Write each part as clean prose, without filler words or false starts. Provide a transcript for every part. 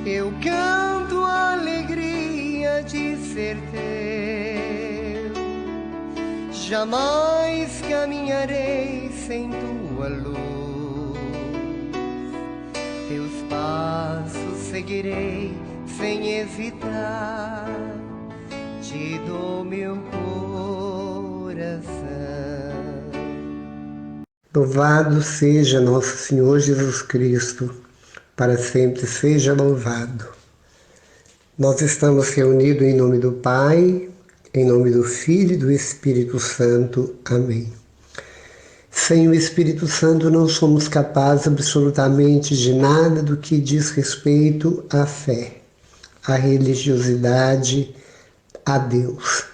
Eu canto a alegria de ser teu. Jamais caminharei sem tua luz. Teus passos seguirei sem hesitar. Te dou meu coração. Louvado seja nosso Senhor Jesus Cristo, para sempre seja louvado. Nós estamos reunidos em nome do Pai, em nome do Filho e do Espírito Santo. Amém. Sem o Espírito Santo não somos capazes absolutamente de nada do que diz respeito à fé, à religiosidade, a Deus.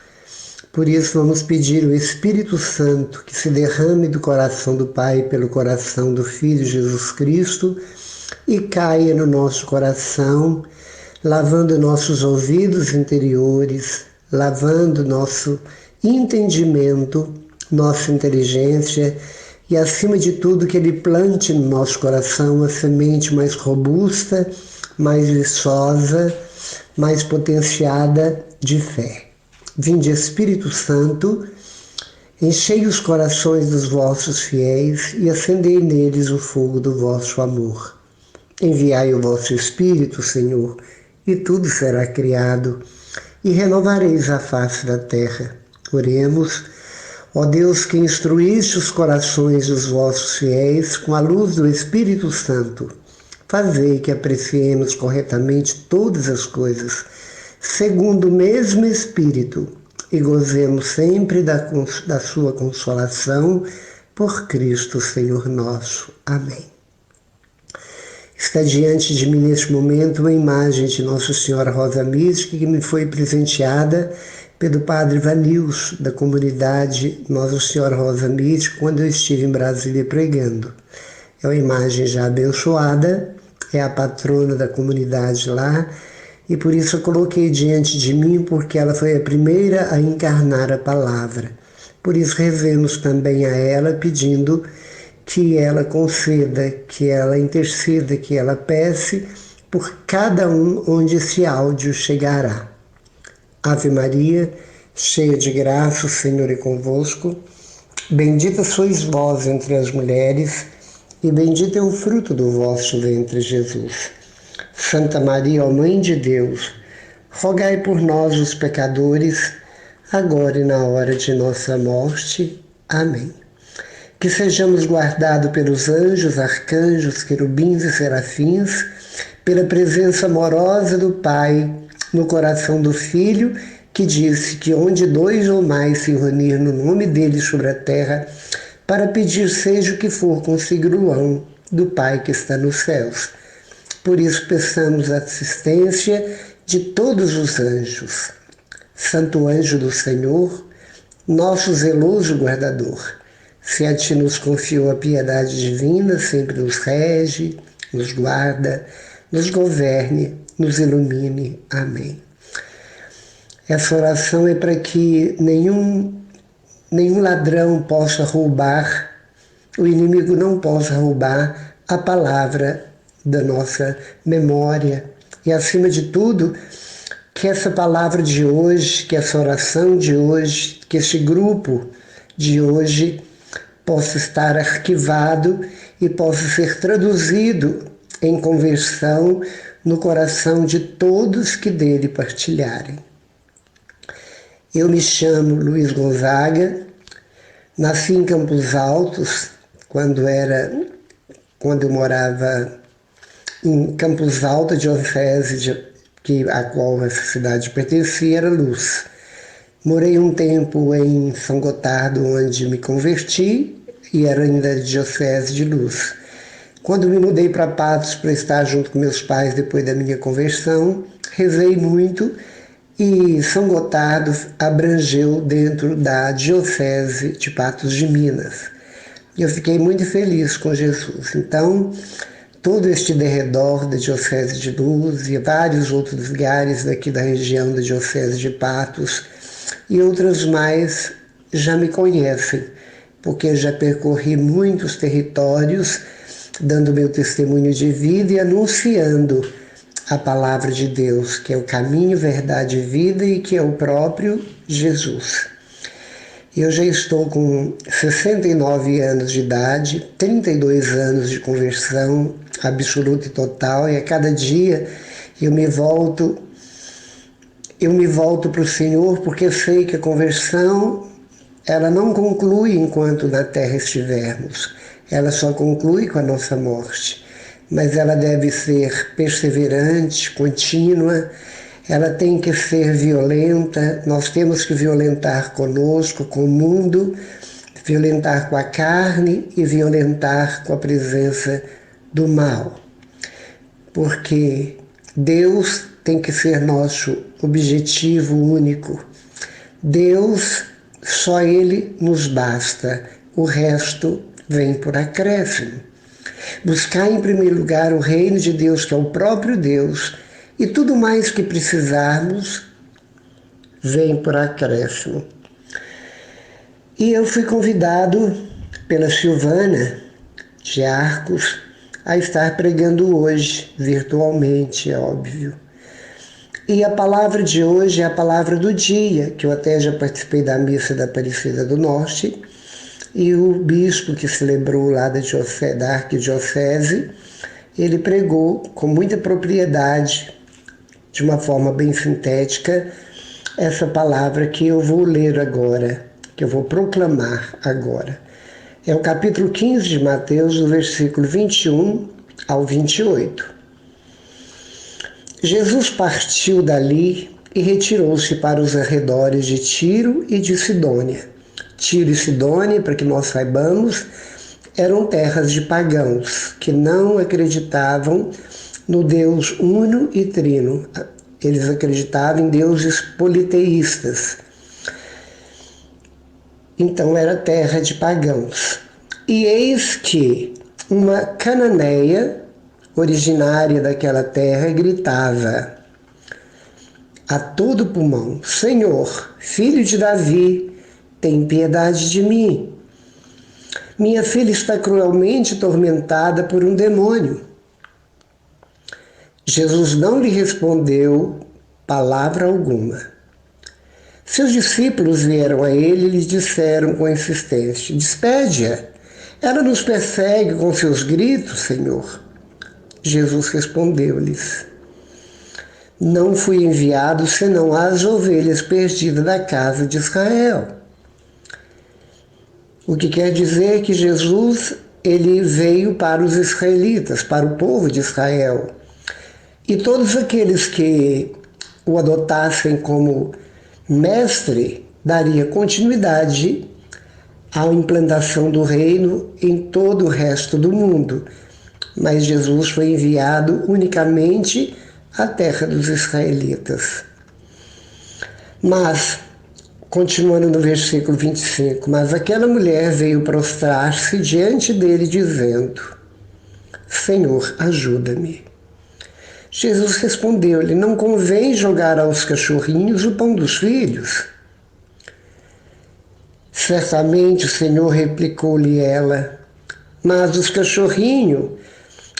Por isso vamos pedir o Espírito Santo que se derrame do coração do Pai pelo coração do Filho Jesus Cristo e caia no nosso coração, lavando nossos ouvidos interiores, lavando nosso entendimento, nossa inteligência e, acima de tudo, que Ele plante no nosso coração a semente mais robusta, mais viçosa, mais potenciada de fé. Vinde, Espírito Santo, enchei os corações dos vossos fiéis e acendei neles o fogo do vosso amor. Enviai o vosso Espírito, Senhor, e tudo será criado, e renovareis a face da terra. Oremos. Ó Deus, que instruíste os corações dos vossos fiéis com a luz do Espírito Santo, fazei que apreciemos corretamente todas as coisas, segundo o mesmo Espírito, e gozemos sempre da sua consolação, por Cristo Senhor nosso. Amém. Está diante de mim neste momento uma imagem de Nossa Senhora Rosa Mística que me foi presenteada pelo Padre Vanils, da comunidade Nossa Senhora Rosa Mística, quando eu estive em Brasília pregando. É uma imagem já abençoada, é a patrona da comunidade lá, e por isso eu coloquei diante de mim, porque ela foi a primeira a encarnar a palavra. Por isso rezemos também a ela, pedindo que ela conceda, que ela interceda, que ela peça por cada um onde esse áudio chegará. Ave Maria, cheia de graça, o Senhor é convosco. Bendita sois vós entre as mulheres, e bendito é o fruto do vosso ventre, Jesus. Santa Maria, ó Mãe de Deus, rogai por nós, os pecadores, agora e na hora de nossa morte. Amém. Que sejamos guardados pelos anjos, arcanjos, querubins e serafins, pela presença amorosa do Pai no coração do Filho, que disse que onde dois ou mais se reunir no nome dele sobre a terra, para pedir seja o que for, consigo-lo do Pai que está nos céus. Por isso peçamos a assistência de todos os anjos. Santo anjo do Senhor, nosso zeloso guardador, se a ti nos confiou a piedade divina, sempre nos rege, nos guarda, nos governe, nos ilumine. Amém. Essa oração é para que nenhum ladrão possa roubar, o inimigo não possa roubar a palavra da nossa memória. E, acima de tudo, que essa palavra de hoje, que essa oração de hoje, que esse grupo de hoje possa estar arquivado e possa ser traduzido em conversão no coração de todos que dele partilharem. Eu me chamo Luiz Gonzaga, nasci em Campos Altos, quando eu morava em Campos Altos, a diocese a qual essa cidade pertencia era Luz. Morei um tempo em São Gotardo, onde me converti, e era ainda diocese de Luz. Quando me mudei para Patos para estar junto com meus pais depois da minha conversão, rezei muito e São Gotardo abrangeu dentro da diocese de Patos de Minas. Eu fiquei muito feliz com Jesus. Então, todo este derredor da diocese de Luz e vários outros lugares daqui da região da diocese de Patos e outras mais já me conhecem, porque já percorri muitos territórios, dando meu testemunho de vida e anunciando a palavra de Deus, que é o caminho, verdade e vida e que é o próprio Jesus. Eu já estou com 69 anos de idade, 32 anos de conversão absoluta e total, e a cada dia eu me volto para o Senhor, porque sei que a conversão ela não conclui enquanto na terra estivermos, ela só conclui com a nossa morte, mas ela deve ser perseverante, contínua, ela tem que ser violenta, nós temos que violentar conosco, com o mundo, violentar com a carne e violentar com a presença do mal. Porque Deus tem que ser nosso objetivo único. Deus, só Ele nos basta, o resto vem por acréscimo. Buscar em primeiro lugar o reino de Deus, que é o próprio Deus, e tudo mais que precisarmos vem por acréscimo. E eu fui convidado pela Silvana de Arcos a estar pregando hoje, virtualmente, é óbvio. E a palavra de hoje é a palavra do dia, que eu até já participei da missa da Aparecida do Norte, e o bispo que celebrou lá da arquidiocese, ele pregou com muita propriedade, de uma forma bem sintética, essa palavra que eu vou ler agora, que eu vou proclamar agora. É o capítulo 15 de Mateus, do versículo 21 ao 28. Jesus partiu dali e retirou-se para os arredores de Tiro e de Sidônia. Tiro e Sidônia, para que nós saibamos, eram terras de pagãos, que não acreditavam no Deus uno e trino. Eles acreditavam em deuses politeístas. Então era terra de pagãos. E eis que uma cananeia, originária daquela terra, gritava a todo pulmão: Senhor, filho de Davi, tem piedade de mim. Minha filha está cruelmente atormentada por um demônio. Jesus não lhe respondeu palavra alguma. Seus discípulos vieram a ele e lhe disseram com insistência: Despede-a, ela nos persegue com seus gritos, Senhor. Jesus respondeu-lhes: Não fui enviado senão às ovelhas perdidas da casa de Israel. O que quer dizer que Jesus ele veio para os israelitas, para o povo de Israel. E todos aqueles que o adotassem como mestre daria continuidade à implantação do reino em todo o resto do mundo. Mas Jesus foi enviado unicamente à terra dos israelitas. Mas, continuando no versículo 25, mas aquela mulher veio prostrar-se diante dele dizendo: Senhor, ajuda-me. Jesus respondeu-lhe: Não convém jogar aos cachorrinhos o pão dos filhos. Certamente o Senhor, replicou-lhe ela, mas os cachorrinhos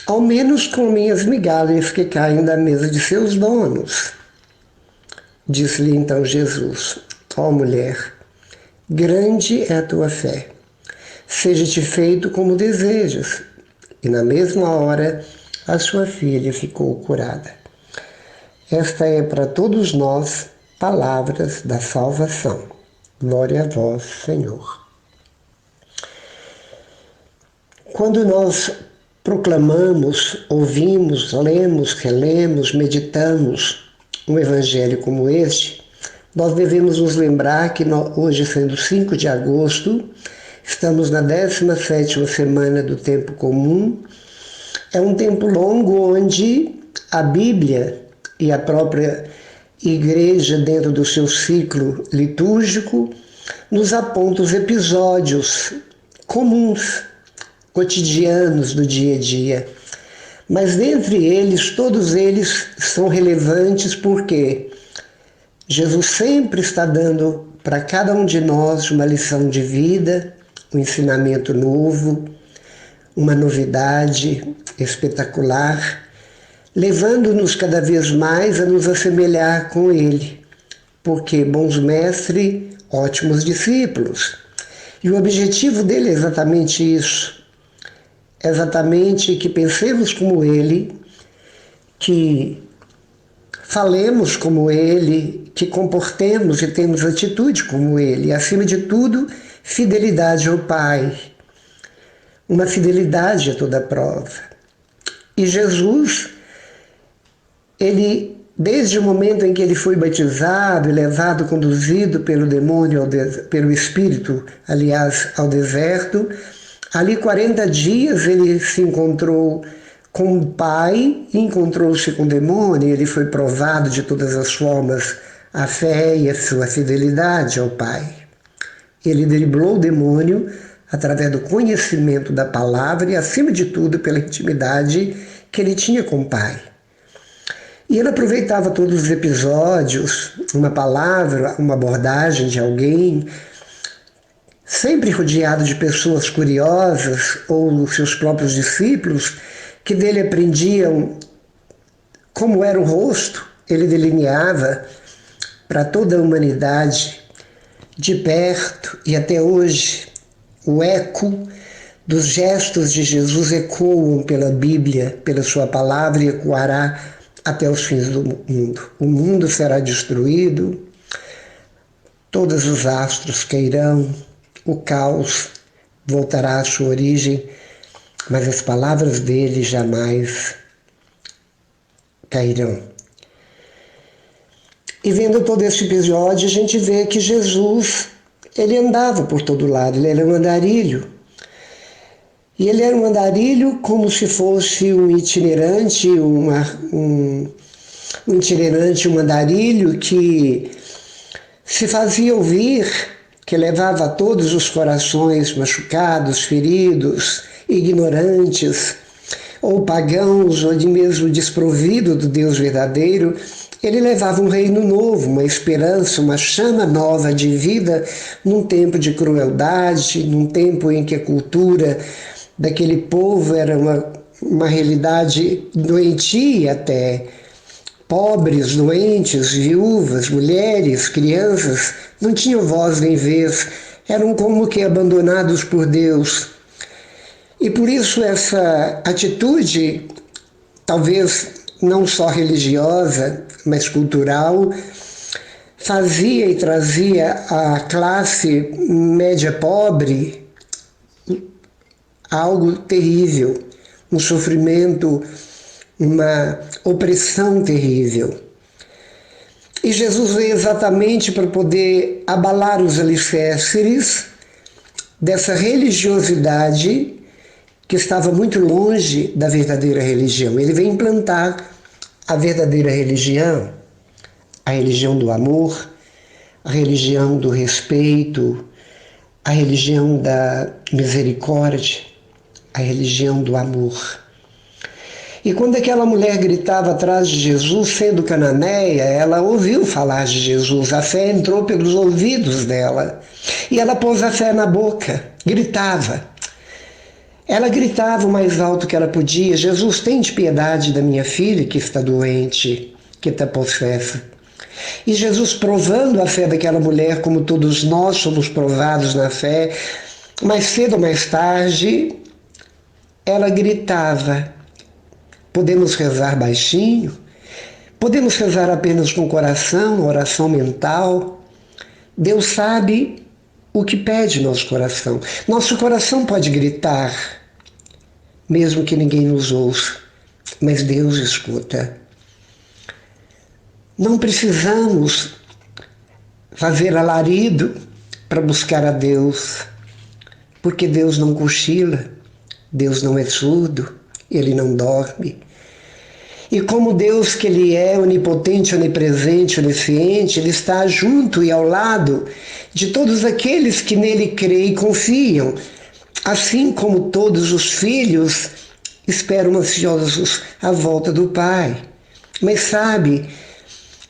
ao menos comem as migalhas que caem da mesa de seus donos. Disse-lhe então Jesus: Ó mulher, grande é a tua fé, seja-te feito como desejas. E na mesma hora a sua filha ficou curada. Esta é para todos nós palavras da salvação. Glória a vós, Senhor. Quando nós proclamamos, ouvimos, lemos, relemos, meditamos um evangelho como este, nós devemos nos lembrar que hoje, sendo 5 de agosto, estamos na 17ª semana do tempo comum. É um tempo longo onde a Bíblia e a própria Igreja, dentro do seu ciclo litúrgico, nos aponta os episódios comuns, cotidianos do dia a dia. Mas dentre eles, todos eles são relevantes porque Jesus sempre está dando para cada um de nós uma lição de vida, um ensinamento novo, uma novidade espetacular, levando-nos cada vez mais a nos assemelhar com Ele, porque bons mestres, ótimos discípulos. E o objetivo dele é exatamente isso, é exatamente que pensemos como Ele, que falemos como Ele, que comportemos e temos atitude como Ele, e acima de tudo, fidelidade ao Pai, uma fidelidade a toda prova. E Jesus, ele, desde o momento em que ele foi batizado e levado, conduzido pelo demônio, pelo Espírito, aliás, ao deserto, ali 40 dias ele se encontrou com o Pai, encontrou-se com o demônio, ele foi provado de todas as formas a fé e a sua fidelidade ao Pai. Ele driblou o demônio através do conhecimento da palavra e, acima de tudo, pela intimidade que ele tinha com o Pai. E ele aproveitava todos os episódios, uma palavra, uma abordagem de alguém, sempre rodeado de pessoas curiosas ou seus próprios discípulos, que dele aprendiam como era o rosto, ele delineava para toda a humanidade, de perto, e até hoje o eco dos gestos de Jesus ecoam pela Bíblia, pela sua palavra, e ecoará até os fins do mundo. O mundo será destruído, todos os astros cairão, o caos voltará à sua origem, mas as palavras dele jamais cairão. E vendo todo esse episódio, a gente vê que Jesus, ele andava por todo lado, ele era um andarilho. E ele era um andarilho como se fosse um itinerante, um andarilho que se fazia ouvir, que levava a todos os corações machucados, feridos, ignorantes, ou pagãos, ou de mesmo desprovido do Deus verdadeiro. Ele levava um reino novo, uma esperança, uma chama nova de vida num tempo de crueldade, num tempo em que a cultura daquele povo era uma realidade doentia até. Pobres, doentes, viúvas, mulheres, crianças, não tinham voz nem vez, eram como que abandonados por Deus. E por isso essa atitude, talvez não só religiosa, mas cultural, fazia e trazia à classe média pobre algo terrível, um sofrimento, uma opressão terrível. E Jesus veio exatamente para poder abalar os alicerces dessa religiosidade que estava muito longe da verdadeira religião. Ele veio implantar a verdadeira religião, a religião do amor, a religião do respeito, a religião da misericórdia, a religião do amor. E quando aquela mulher gritava atrás de Jesus, sendo cananeia, ela ouviu falar de Jesus, a fé entrou pelos ouvidos dela. E ela pôs a fé na boca, gritava. Ela gritava o mais alto que ela podia: Jesus, tende piedade da minha filha que está doente, que está possessa. E Jesus, provando a fé daquela mulher, como todos nós somos provados na fé, mais cedo ou mais tarde, ela gritava. Podemos rezar baixinho, podemos rezar apenas com o coração, oração mental. Deus sabe o que pede nosso coração. Nosso coração pode gritar, mesmo que ninguém nos ouça, mas Deus escuta. Não precisamos fazer alarido para buscar a Deus, porque Deus não cochila, Deus não é surdo, Ele não dorme. E como Deus que Ele é onipotente, onipresente, onisciente, Ele está junto e ao lado de todos aqueles que nele creem e confiam, assim como todos os filhos esperam ansiosos a volta do Pai. Mas sabe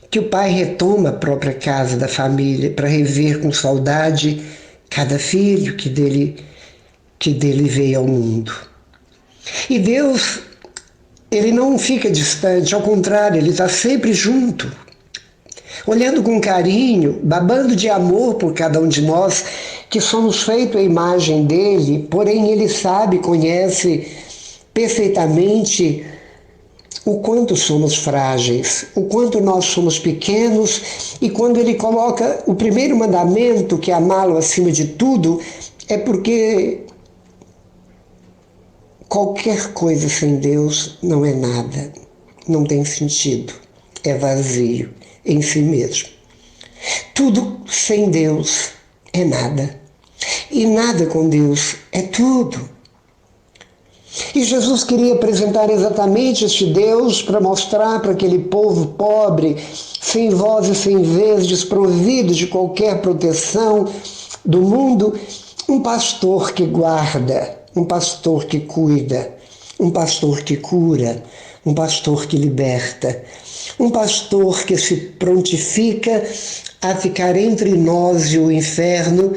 que o Pai retoma a própria casa da família para rever com saudade cada filho que dele veio ao mundo. E Deus Ele não fica distante, ao contrário, ele está sempre junto, olhando com carinho, babando de amor por cada um de nós, que somos feitos à imagem dele, porém ele sabe, conhece perfeitamente o quanto somos frágeis, o quanto nós somos pequenos, e quando ele coloca o primeiro mandamento, que é amá-lo acima de tudo, é porque qualquer coisa sem Deus não é nada, não tem sentido, é vazio em si mesmo. Tudo sem Deus é nada, e nada com Deus é tudo. E Jesus queria apresentar exatamente este Deus para mostrar para aquele povo pobre, sem voz e sem vez, desprovido de qualquer proteção do mundo, um pastor que guarda, um pastor que cuida, um pastor que cura, um pastor que liberta, um pastor que se prontifica a ficar entre nós e o inferno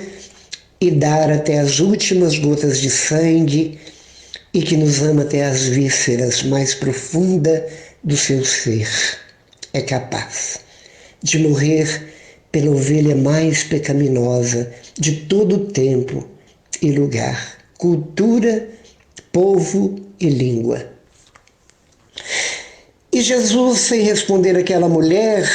e dar até as últimas gotas de sangue, e que nos ama até as vísceras mais profundas do seu ser. É capaz de morrer pela ovelha mais pecaminosa de todo o tempo e lugar, cultura, povo e língua. E Jesus, sem responder àquela mulher,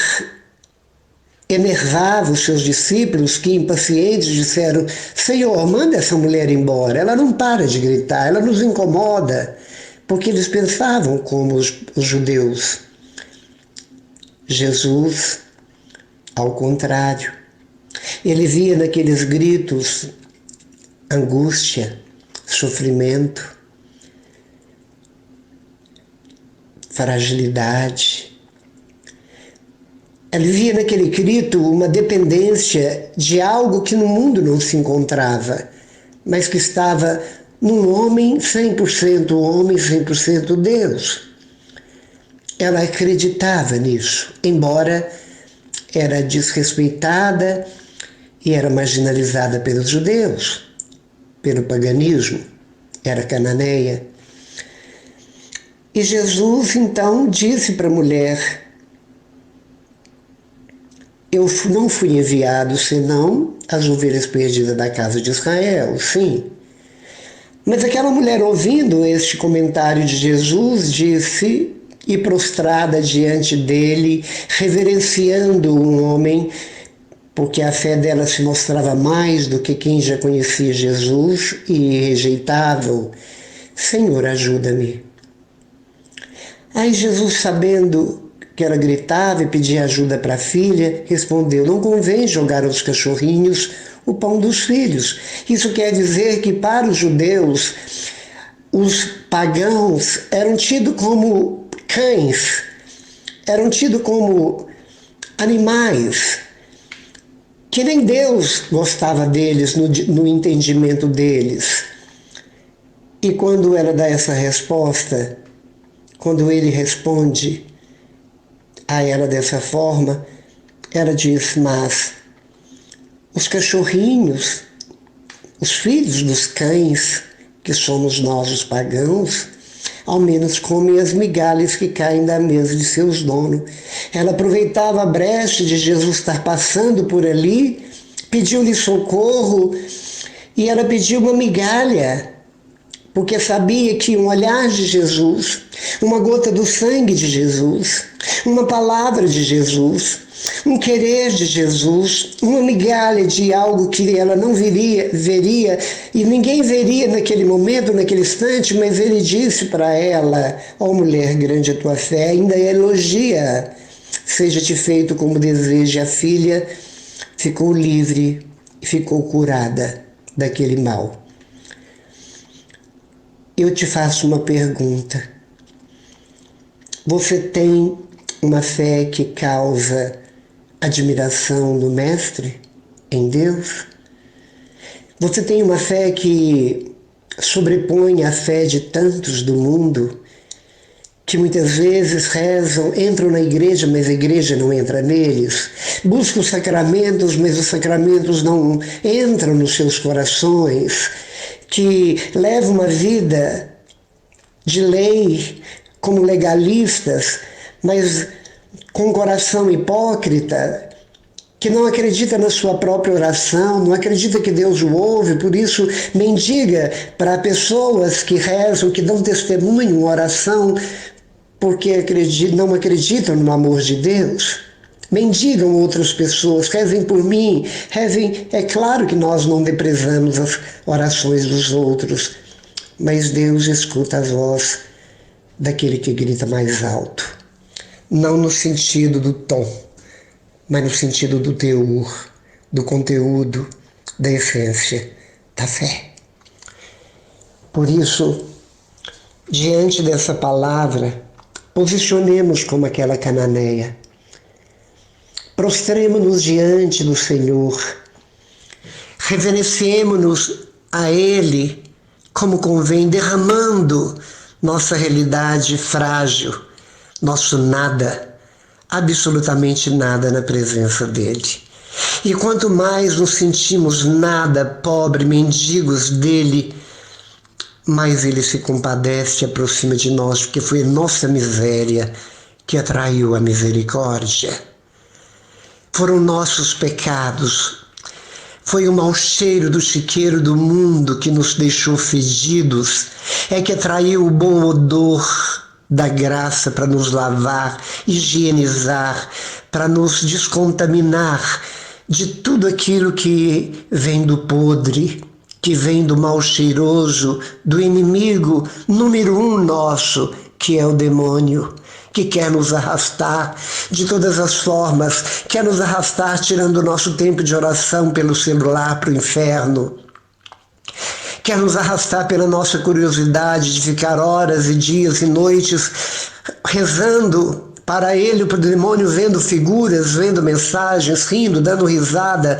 enervava os seus discípulos, que impacientes disseram: Senhor, manda essa mulher embora, ela não para de gritar, ela nos incomoda, porque eles pensavam como os judeus. Jesus, ao contrário, ele via naqueles gritos angústia, sofrimento, fragilidade. Ele via naquele grito uma dependência de algo que no mundo não se encontrava, mas que estava num homem 100% homem, 100% Deus. Ela acreditava nisso, embora era desrespeitada e era marginalizada pelos judeus, pelo paganismo, era cananeia. E Jesus então disse para a mulher: eu não fui enviado senão as ovelhas perdidas da casa de Israel, sim. Mas aquela mulher, ouvindo este comentário de Jesus, disse, e prostrada diante dele, reverenciando um homem, porque a fé dela se mostrava mais do que quem já conhecia Jesus, e rejeitava-o: Senhor, ajuda-me. Aí Jesus, sabendo que ela gritava e pedia ajuda para a filha, respondeu: não convém jogar aos cachorrinhos o pão dos filhos. Isso quer dizer que para os judeus, os pagãos eram tidos como cães, eram tidos como animais, que nem Deus gostava deles no entendimento deles. E quando ela dá essa resposta, quando ele responde a ela dessa forma, ela diz: mas os cachorrinhos, os filhos dos cães, que somos nós os pagãos, ao menos comem as migalhas que caem da mesa de seus donos. Ela aproveitava a brecha de Jesus estar passando por ali, pediu-lhe socorro, e ela pediu uma migalha, porque sabia que um olhar de Jesus, uma gota do sangue de Jesus, uma palavra de Jesus, um querer de Jesus, uma migalha de algo que ela não veria, e ninguém veria naquele momento, naquele instante, mas ele disse para ela: ó mulher, grande a tua fé, ainda elogia, seja-te feito como deseja. A filha ficou livre e ficou curada daquele mal. Eu te faço uma pergunta. Você tem uma fé que causa admiração no Mestre, em Deus? Você tem uma fé que sobrepõe a fé de tantos do mundo, que muitas vezes rezam, entram na igreja, mas a igreja não entra neles, buscam os sacramentos, mas os sacramentos não entram nos seus corações, que levam uma vida de lei, como legalistas, mas com um coração hipócrita, que não acredita na sua própria oração, não acredita que Deus o ouve, por isso mendiga para pessoas que rezam, que dão testemunho, oração, porque não acreditam no amor de Deus. Mendigam outras pessoas, rezem por mim, rezem. É claro que nós não desprezamos as orações dos outros, mas Deus escuta a voz daquele que grita mais alto. Não no sentido do tom, mas no sentido do teor, do conteúdo, da essência, da fé. Por isso, diante dessa palavra, posicionemos como aquela cananeia. Prostremo-nos diante do Senhor. Reverenciemo-nos a Ele como convém, derramando nossa realidade frágil, nosso nada, absolutamente nada na presença dEle. E quanto mais nos sentimos nada, pobre, mendigos dEle, mais Ele se compadece e aproxima de nós, porque foi a nossa miséria que atraiu a misericórdia. Foram nossos pecados, foi o mau cheiro do chiqueiro do mundo que nos deixou fedidos, é que atraiu o bom odor da graça para nos lavar, higienizar, para nos descontaminar de tudo aquilo que vem do podre, que vem do mal cheiroso, do inimigo número 1 nosso, que é o demônio, que quer nos arrastar de todas as formas, quer nos arrastar tirando o nosso tempo de oração pelo celular para o inferno, quer nos arrastar pela nossa curiosidade de ficar horas e dias e noites rezando para ele, para o demônio, vendo figuras, vendo mensagens, rindo, dando risada,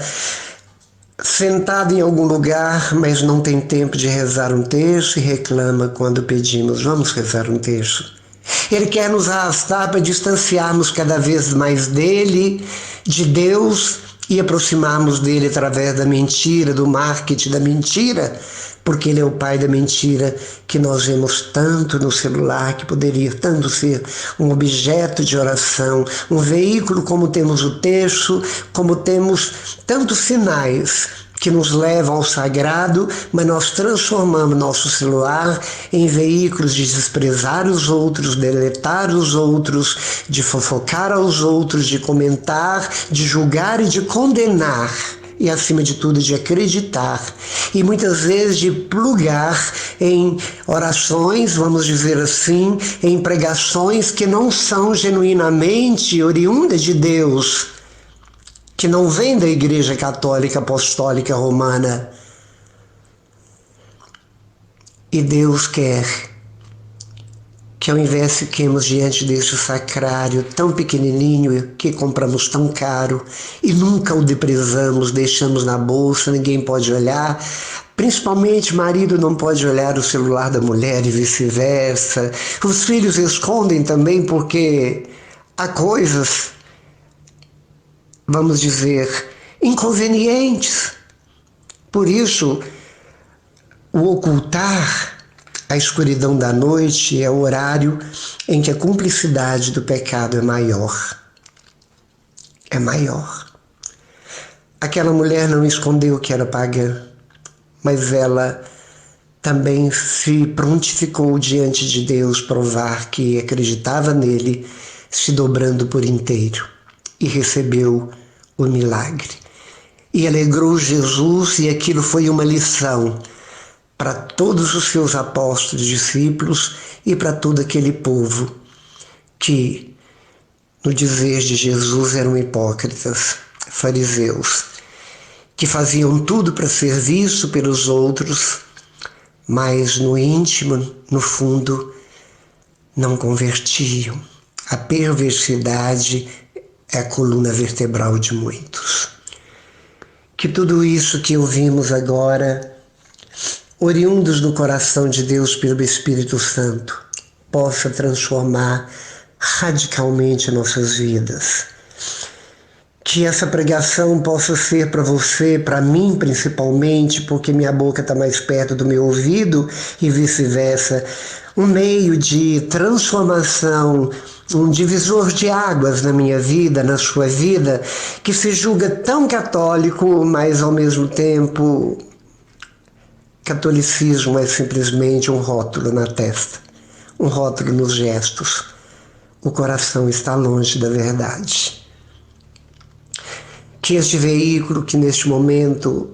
sentado em algum lugar, mas não tem tempo de rezar um texto e reclama quando pedimos, vamos rezar um texto. Ele quer nos arrastar para distanciarmos cada vez mais dele, de Deus, e aproximarmos dele através da mentira, do marketing da mentira, porque ele é o pai da mentira que nós vemos tanto no celular, que poderia tanto ser um objeto de oração, um veículo, como temos o texto, como temos tantos sinais que nos levam ao sagrado, mas nós transformamos nosso celular em veículos de desprezar os outros, deletar os outros, de fofocar aos outros, de comentar, de julgar e de condenar. E, acima de tudo, de acreditar. E, muitas vezes, de plugar em orações, vamos dizer assim, em pregações que não são genuinamente oriundas de Deus, que não vêm da Igreja Católica Apostólica Romana. E Deus quer que, ao invés fiquemos diante desse sacrário tão pequenininho, que compramos tão caro e nunca o desprezamos, deixamos na bolsa, ninguém pode olhar, principalmente marido não pode olhar o celular da mulher e vice-versa. Os filhos escondem também porque há coisas, vamos dizer, inconvenientes. Por isso, o ocultar a escuridão da noite é o horário em que a cumplicidade do pecado é maior. É maior. Aquela mulher não escondeu que era pagã, mas ela também se prontificou diante de Deus provar que acreditava nele, se dobrando por inteiro, e recebeu o milagre. E alegrou Jesus, e aquilo foi uma lição para todos os seus apóstolos, discípulos e para todo aquele povo que, no dizer de Jesus, eram hipócritas, fariseus, que faziam tudo para ser visto pelos outros, mas no íntimo, no fundo, não convertiam. A perversidade é a coluna vertebral de muitos. Que tudo isso que ouvimos agora, oriundos do coração de Deus pelo Espírito Santo, possa transformar radicalmente nossas vidas. Que essa pregação possa ser para você, para mim principalmente, porque minha boca está mais perto do meu ouvido e vice-versa, um meio de transformação, um divisor de águas na minha vida, na sua vida, que se julga tão católico, mas ao mesmo tempo catolicismo é simplesmente um rótulo na testa, um rótulo nos gestos. O coração está longe da verdade. Que este veículo que neste momento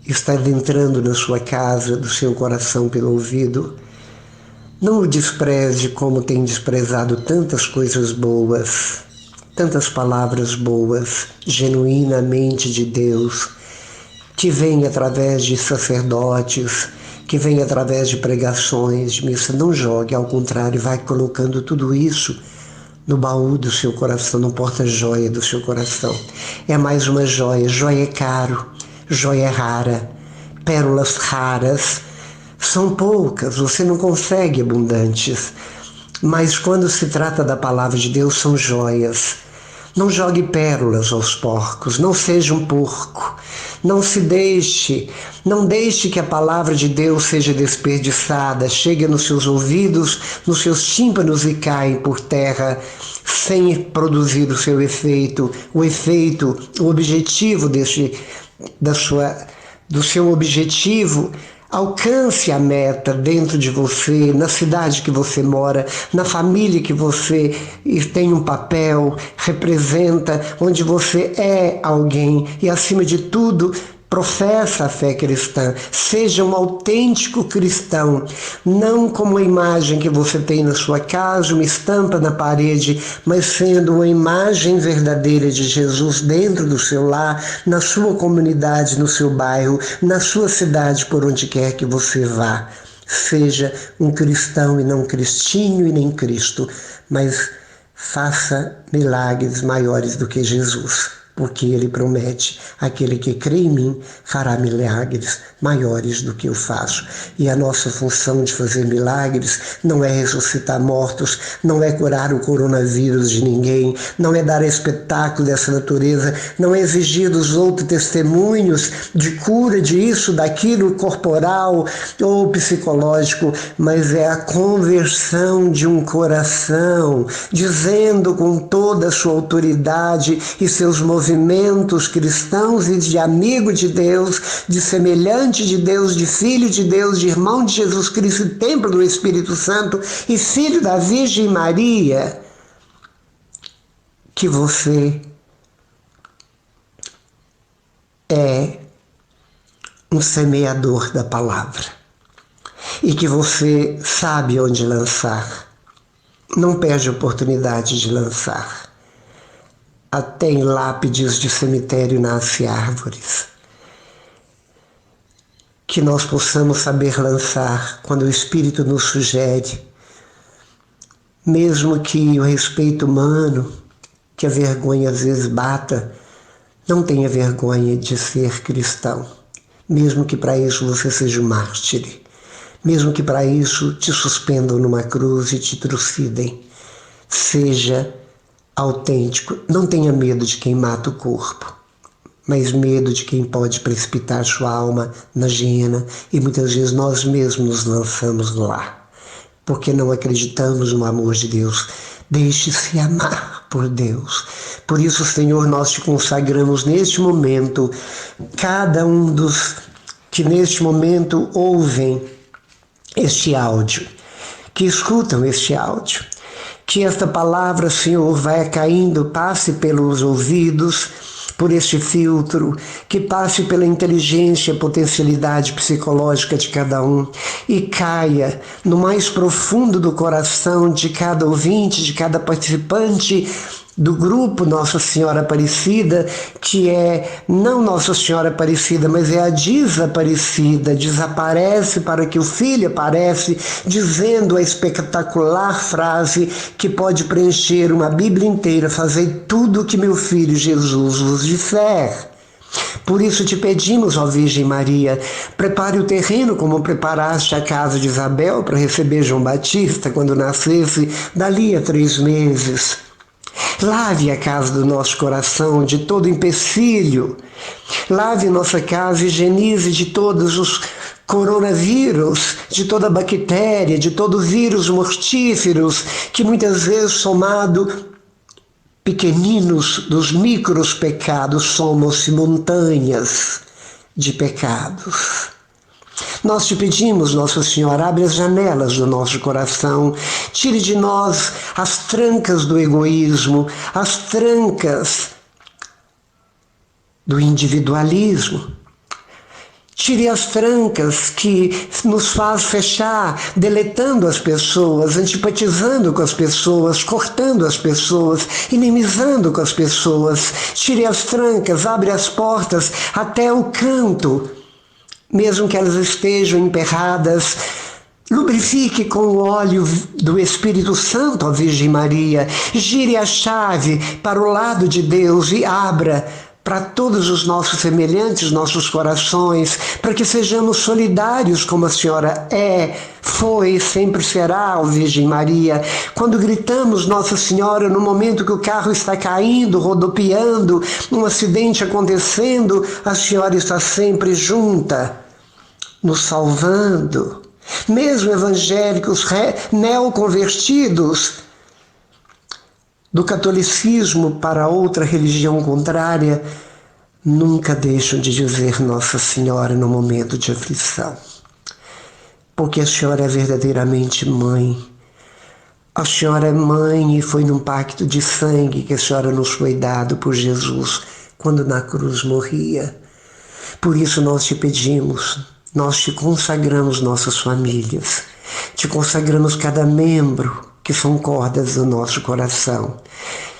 está adentrando na sua casa, do seu coração pelo ouvido, não o despreze como tem desprezado tantas coisas boas, tantas palavras boas, genuinamente de Deus, que vem através de sacerdotes, que vem através de pregações, de missa. Não jogue, ao contrário, vai colocando tudo isso no baú do seu coração, no porta-joia do seu coração. É mais uma joia, joia é caro, joia é rara, pérolas raras são poucas, você não consegue abundantes, mas quando se trata da palavra de Deus são joias. Não jogue pérolas aos porcos, não seja um porco, não deixe que a palavra de Deus seja desperdiçada, chegue nos seus ouvidos, nos seus tímpanos e caia por terra, sem produzir o seu efeito, o objetivo do seu objetivo. Alcance a meta dentro de você, na cidade que você mora, na família que você tem um papel, representa, onde você é alguém e, acima de tudo, professa a fé cristã. Seja um autêntico cristão, não como a imagem que você tem na sua casa, uma estampa na parede, mas sendo uma imagem verdadeira de Jesus dentro do seu lar, na sua comunidade, no seu bairro, na sua cidade, por onde quer que você vá. Seja um cristão e não cristinho e nem Cristo, mas faça milagres maiores do que Jesus. Porque ele promete, aquele que crê em mim fará milagres maiores do que eu faço. E a nossa função de fazer milagres não é ressuscitar mortos, não é curar o coronavírus de ninguém, não é dar espetáculo dessa natureza, não é exigir dos outros testemunhos de cura de isso, daquilo, corporal ou psicológico, mas é a conversão de um coração, dizendo com toda a sua autoridade e seus movimentos cristãos e de amigo de Deus, de semelhante de Deus, de filho de Deus, de irmão de Jesus Cristo, templo do Espírito Santo e filho da Virgem Maria, que você é um semeador da palavra e que você sabe onde lançar. Não perde a oportunidade de lançar. Até em lápides de cemitério nascem árvores. Que nós possamos saber lançar quando o Espírito nos sugere, mesmo que o respeito humano, que a vergonha às vezes bata, não tenha vergonha de ser cristão, mesmo que para isso você seja um mártir, mesmo que para isso te suspendam numa cruz e te trucidem. Seja autêntico, não tenha medo de quem mata o corpo, mas medo de quem pode precipitar sua alma na hiena, e muitas vezes nós mesmos nos lançamos lá, porque não acreditamos no amor de Deus. Deixe-se amar por Deus. Por isso, Senhor, nós te consagramos neste momento, cada um dos que neste momento ouvem este áudio, que escutam este áudio, que esta palavra, Senhor, vai caindo, passe pelos ouvidos, por este filtro, que passe pela inteligência, potencialidade psicológica de cada um e caia no mais profundo do coração de cada ouvinte, de cada participante do grupo Nossa Senhora Aparecida, que é não Nossa Senhora Aparecida, mas é a desaparecida, desaparece para que o Filho aparece, dizendo a espetacular frase que pode preencher uma Bíblia inteira: fazei tudo o que meu Filho Jesus vos disser. Por isso te pedimos, ó Virgem Maria, prepare o terreno como preparaste a casa de Isabel para receber João Batista quando nascesse dali a 3 meses. Lave a casa do nosso coração de todo empecilho. Lave nossa casa, higienize de todos os coronavírus, de toda bactéria, de todo vírus mortíferos, que muitas vezes somado pequeninos dos micros pecados somam-se montanhas de pecados. Nós te pedimos, Nossa Senhora, abre as janelas do nosso coração, tire de nós as trancas do egoísmo, as trancas do individualismo. Tire as trancas que nos faz fechar, deletando as pessoas, antipatizando com as pessoas, cortando as pessoas, inimizando com as pessoas. Tire as trancas, abre as portas até o canto, mesmo que elas estejam emperradas. Lubrifique com o óleo do Espírito Santo a Virgem Maria. Gire a chave para o lado de Deus e abra para todos os nossos semelhantes, nossos corações, para que sejamos solidários como a Senhora foi e sempre será, ó Virgem Maria. Quando gritamos Nossa Senhora no momento que o carro está caindo, rodopiando, um acidente acontecendo, a Senhora está sempre junta, nos salvando. Mesmo evangélicos neoconvertidos do catolicismo para outra religião contrária, nunca deixam de dizer Nossa Senhora no momento de aflição. Porque a Senhora é verdadeiramente mãe. A Senhora é mãe e foi num pacto de sangue que a Senhora nos foi dado por Jesus quando na cruz morria. Por isso nós te pedimos, nós te consagramos nossas famílias, te consagramos cada membro, que são cordas do nosso coração.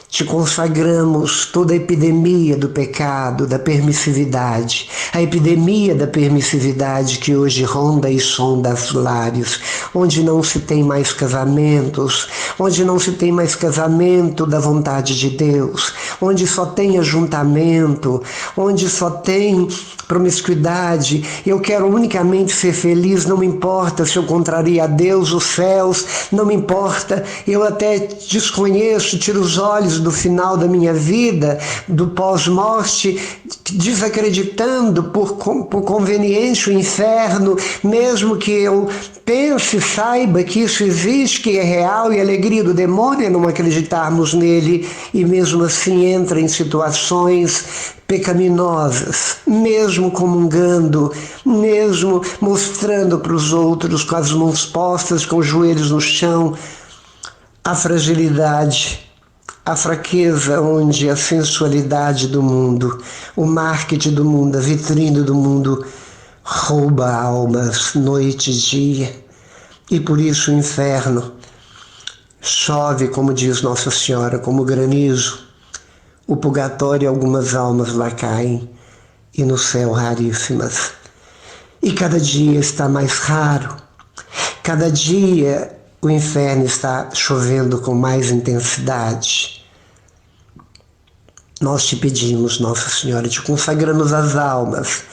Te consagramos toda a epidemia do pecado, da permissividade, a epidemia da permissividade que hoje ronda e sonda os lares, onde não se tem mais casamentos, onde não se tem mais casamento da vontade de Deus, onde só tem ajuntamento, onde só tem promiscuidade. Eu quero unicamente ser feliz, não me importa se eu contraria a Deus, os céus, não me importa, eu até desconheço, tiro os olhos do final da minha vida, do pós-morte, desacreditando por conveniência o inferno, mesmo que eu pense, saiba que isso existe, que é real, e a alegria do demônio é não acreditarmos nele, e mesmo assim entra em situações pecaminosas, mesmo comungando, mesmo mostrando para os outros com as mãos postas, com os joelhos no chão, a fragilidade, a fraqueza onde a sensualidade do mundo, o marketing do mundo, a vitrine do mundo rouba almas noite e dia. E por isso o inferno chove, como diz Nossa Senhora, como granizo. O purgatório, algumas almas lá caem, e no céu raríssimas. E cada dia está mais raro, cada dia o inferno está chovendo com mais intensidade. Nós te pedimos, Nossa Senhora, te consagramos as almas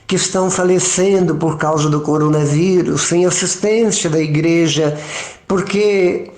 que estão falecendo por causa do coronavírus, sem assistência da igreja, porque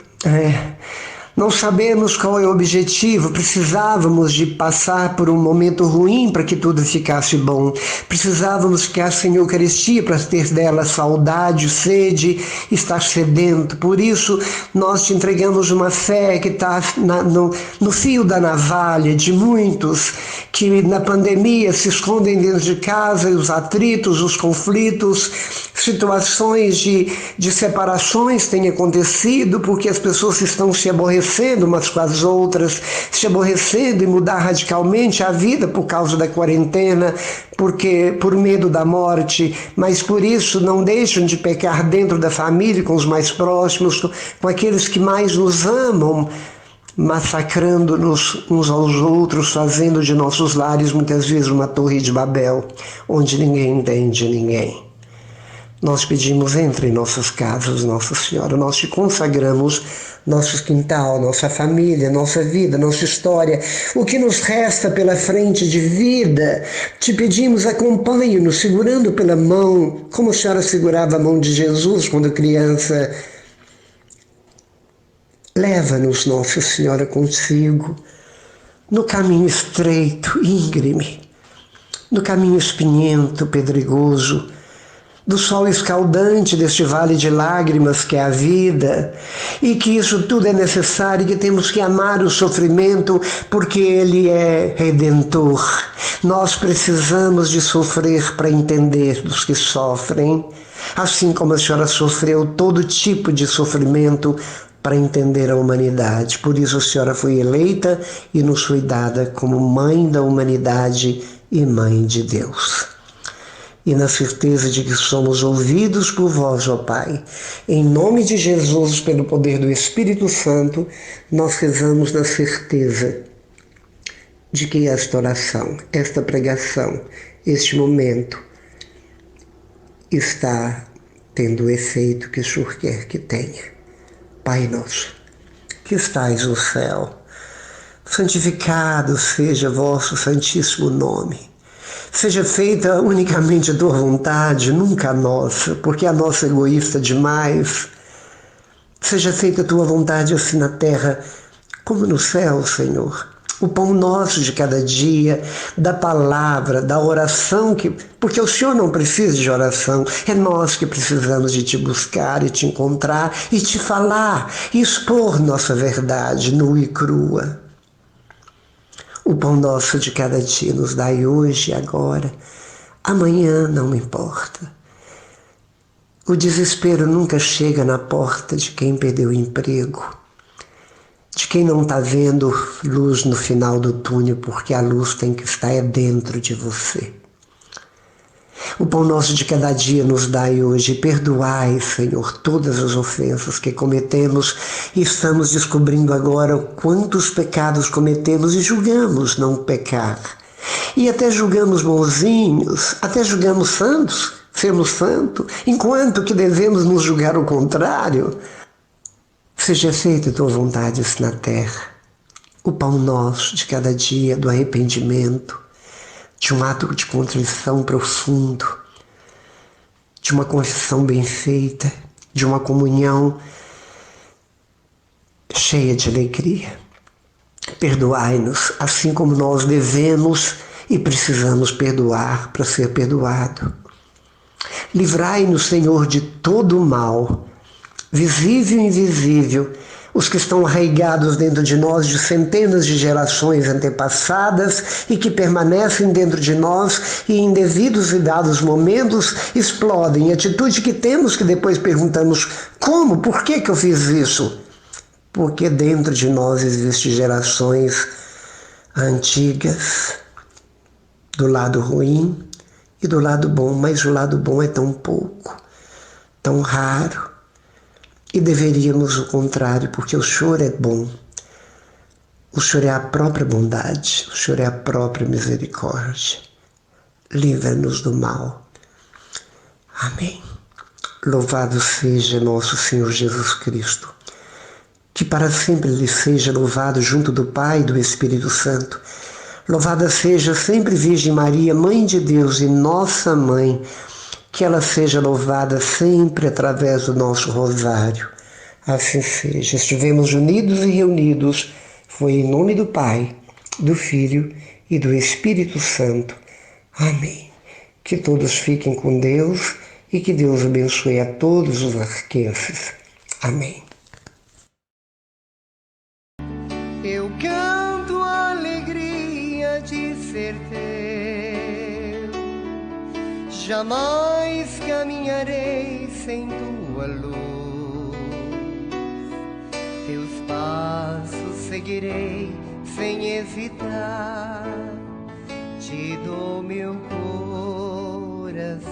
não sabemos qual é o objetivo. Precisávamos de passar por um momento ruim para que tudo ficasse bom. Precisávamos ficar sem Eucaristia para ter dela saudade, sede, estar sedento. Por isso, nós te entregamos uma fé que está no fio da navalha de muitos que na pandemia se escondem dentro de casa, e os atritos, os conflitos, situações de separações têm acontecido porque as pessoas estão se aborrecendo umas com as outras, se aborrecendo e mudar radicalmente a vida por causa da quarentena, porque por medo da morte, mas por isso não deixam de pecar dentro da família, com os mais próximos, com aqueles que mais nos amam, massacrando-nos uns aos outros, fazendo de nossos lares muitas vezes uma torre de Babel, onde ninguém entende ninguém. Nós pedimos, entre em nossas casas, Nossa Senhora, nós te consagramos nosso quintal, nossa família, nossa vida, nossa história, o que nos resta pela frente de vida. Te pedimos, acompanhe-nos, segurando pela mão, como a Senhora segurava a mão de Jesus quando criança. Leva-nos, Nossa Senhora, consigo, no caminho estreito, íngreme, no caminho espinhento, pedregoso, do sol escaldante deste vale de lágrimas que é a vida, e que isso tudo é necessário, que temos que amar o sofrimento porque ele é redentor. Nós precisamos de sofrer para entender dos que sofrem, assim como a senhora sofreu todo tipo de sofrimento para entender a humanidade. Por isso a senhora foi eleita e nos foi dada como mãe da humanidade e mãe de Deus. E na certeza de que somos ouvidos por vós, ó Pai, em nome de Jesus, pelo poder do Espírito Santo, nós rezamos na certeza de que esta oração, esta pregação, este momento está tendo o efeito que o Senhor quer que tenha. Pai nosso, que estais no céu, santificado seja vosso santíssimo nome. Seja feita unicamente a tua vontade, nunca a nossa, porque a nossa é egoísta demais. Seja feita a tua vontade assim na terra como no céu, Senhor. O pão nosso de cada dia, da palavra, da oração, porque o Senhor não precisa de oração, é nós que precisamos de te buscar e te encontrar e te falar, e expor nossa verdade nua e crua. O pão nosso de cada dia nos dai hoje e agora. Amanhã não importa. O desespero nunca chega na porta de quem perdeu o emprego, de quem não está vendo luz no final do túnel, porque a luz tem que estar dentro de você. O pão nosso de cada dia nos dai hoje. Perdoai, Senhor, todas as ofensas que cometemos, e estamos descobrindo agora quantos pecados cometemos e julgamos não pecar. E até julgamos bonzinhos, até julgamos santos, sermos santos, enquanto que devemos nos julgar o contrário. Seja feita a tua vontade assim na terra. O pão nosso de cada dia, do arrependimento, de um ato de contrição profundo, de uma confissão bem feita, de uma comunhão cheia de alegria. Perdoai-nos, assim como nós devemos e precisamos perdoar para ser perdoado. Livrai-nos, Senhor, de todo o mal, visível e invisível, os que estão arraigados dentro de nós de centenas de gerações antepassadas e que permanecem dentro de nós e em devidos e dados momentos explodem. Atitude que temos que depois perguntamos: como? Por que eu fiz isso? Porque dentro de nós existem gerações antigas do lado ruim e do lado bom, mas o lado bom é tão pouco, tão raro. E deveríamos o contrário, porque o Senhor é bom. O Senhor é a própria bondade, o Senhor é a própria misericórdia. Livra-nos do mal. Amém. Louvado seja nosso Senhor Jesus Cristo, que para sempre lhe seja louvado junto do Pai e do Espírito Santo. Louvada seja sempre Virgem Maria, Mãe de Deus e nossa Mãe, que ela seja louvada sempre através do nosso rosário. Assim seja. Estivemos unidos e reunidos, foi em nome do Pai, do Filho e do Espírito Santo. Amém. Que todos fiquem com Deus e que Deus abençoe a todos os arquenses. Amém. Eu canto a alegria de ser teu, jamais caminharei sem tua luz, teus passos seguirei sem hesitar, te dou meu coração.